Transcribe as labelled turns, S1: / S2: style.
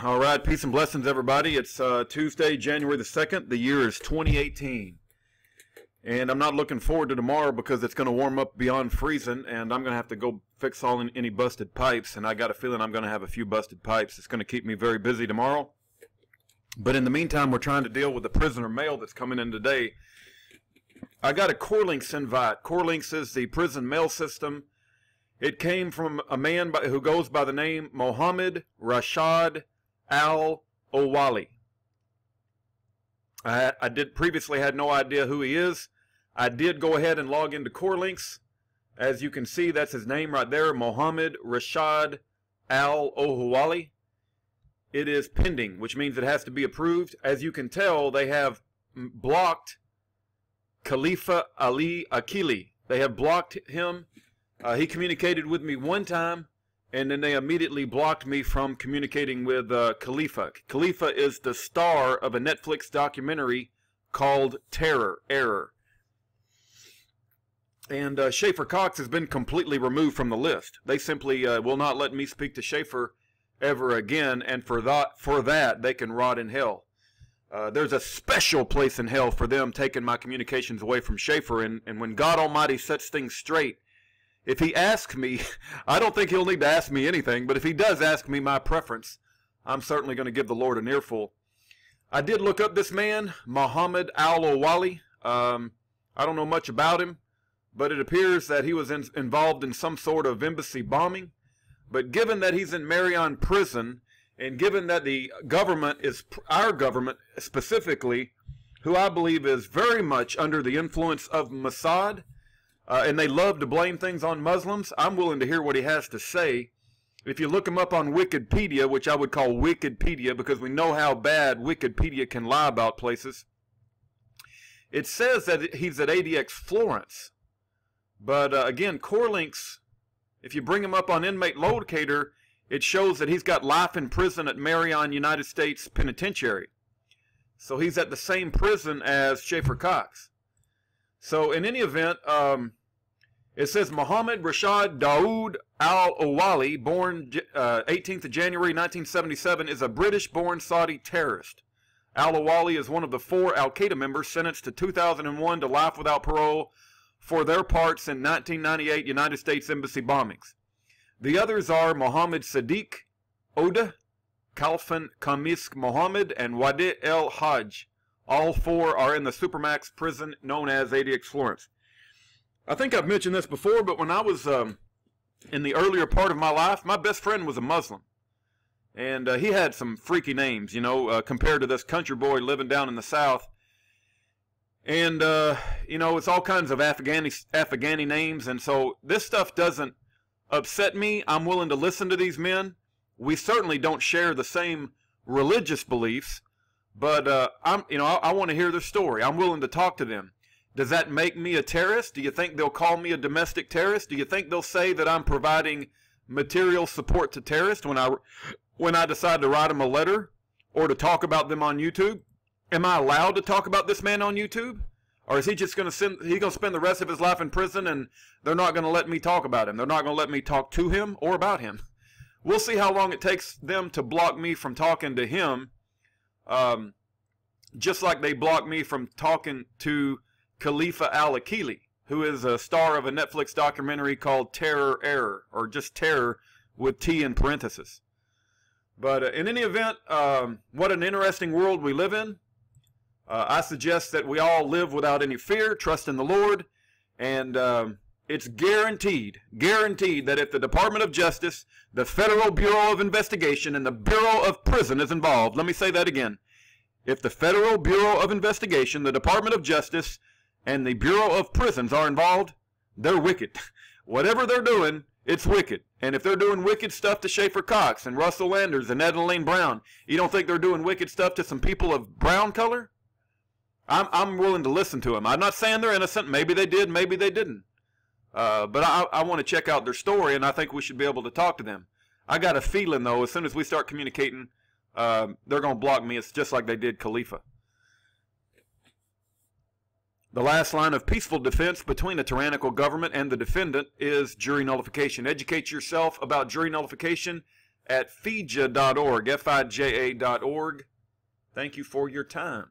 S1: All right, peace and blessings, everybody. It's Tuesday, January the 2nd. The year is 2018. And I'm not looking forward to tomorrow because it's going to warm up beyond freezing, and I'm going to have to go fix any busted pipes, and I got a feeling I'm going to have a few busted pipes. It's going to keep me very busy tomorrow. But in the meantime, we're trying to deal with the prisoner mail that's coming in today. I got a Corlinks invite. Corlinks is the prison mail system. It came from a man who goes by the name Mohamed Rashed Daoud Al-Owhali. I did previously had no idea who he is. I did go ahead and log into Corlinks. As you can see, that's his name right there, Mohamed Rashed Daoud Al-Owhali. It is pending, which means it has to be approved. As you can tell, they have blocked Khalifa Ali Akili. They have blocked him. He communicated with me one time, and then they immediately blocked me from communicating with Khalifa. Khalifa is the star of a Netflix documentary called Error. And Schaefer Cox has been completely removed from the list. They simply will not let me speak to Schaefer ever again, and for that they can rot in hell. There's a special place in hell for them taking my communications away from Schaefer, and when God Almighty sets things straight, if he asks me, I don't think he'll need to ask me anything, but if he does ask me my preference, I'm certainly going to give the Lord an earful. I did look up this man, Mohamed Al-Owhali. I don't know much about him, but it appears that he was involved in some sort of embassy bombing. But given that he's in Marion prison, and given that the government is, our government specifically, who I believe is very much under the influence of Mossad, and they love to blame things on Muslims, I'm willing to hear what he has to say. If you look him up on Wikipedia, which I would call Wikipedia because we know how bad Wikipedia can lie about places, it says that he's at ADX Florence. But again, Corlinks, if you bring him up on Inmate Locator, it shows that he's got life in prison at Marion United States Penitentiary. So he's at the same prison as Schaefer Cox. So in any event, it says Mohamed Rashed Daoud Al-Owhali, born 18th of January 1977, is a British-born Saudi terrorist. Al-Owhali is one of the 4 Al-Qaeda members sentenced to 2001 to life without parole for their parts in 1998 United States Embassy bombings. The others are Mohammed Sadiq Oda, Khalfan Kamisk Mohammed, and Wadi El Hajj. All 4 are in the Supermax prison known as ADX Florence. I think I've mentioned this before, but when I was in the earlier part of my life, my best friend was a Muslim. And he had some freaky names, you know, compared to this country boy living down in the South. And, you know, it's all kinds of Afghani names. And so this stuff doesn't upset me. I'm willing to listen to these men. We certainly don't share the same religious beliefs. But I want to hear their story. I'm willing to talk to them. Does that make me a terrorist? Do you think they'll call me a domestic terrorist? Do you think they'll say that I'm providing material support to terrorists when I decide to write them a letter or to talk about them on YouTube? Am I allowed to talk about this man on YouTube? Or is he just going to spend the rest of his life in prison and they're not going to let me talk about him? They're not going to let me talk to him or about him. We'll see how long it takes them to block me from talking to him. Just like they blocked me from talking to Khalifa Al-Owhali, who is a star of a Netflix documentary called Error, or just Terror with T in parentheses. But in any event, what an interesting world we live in. I suggest that we all live without any fear, trust in the Lord, and it's guaranteed that if the Department of Justice, the Federal Bureau of Investigation, and the Bureau of Prison is involved, let me say that again. If the Federal Bureau of Investigation, the Department of Justice, and the Bureau of Prisons are involved, they're wicked. Whatever they're doing, it's wicked. And if they're doing wicked stuff to Schaefer Cox and Russell Landers and Elaine Brown, you don't think they're doing wicked stuff to some people of brown color? I'm willing to listen to them. I'm not saying they're innocent. Maybe they did, maybe they didn't. But I want to check out their story, and I think we should be able to talk to them. I got a feeling, though, as soon as we start communicating, they're going to block me. It's just like they did Khalifa. The last line of peaceful defense between a tyrannical government and the defendant is jury nullification. Educate yourself about jury nullification at fija.org, Fija.org. Thank you for your time.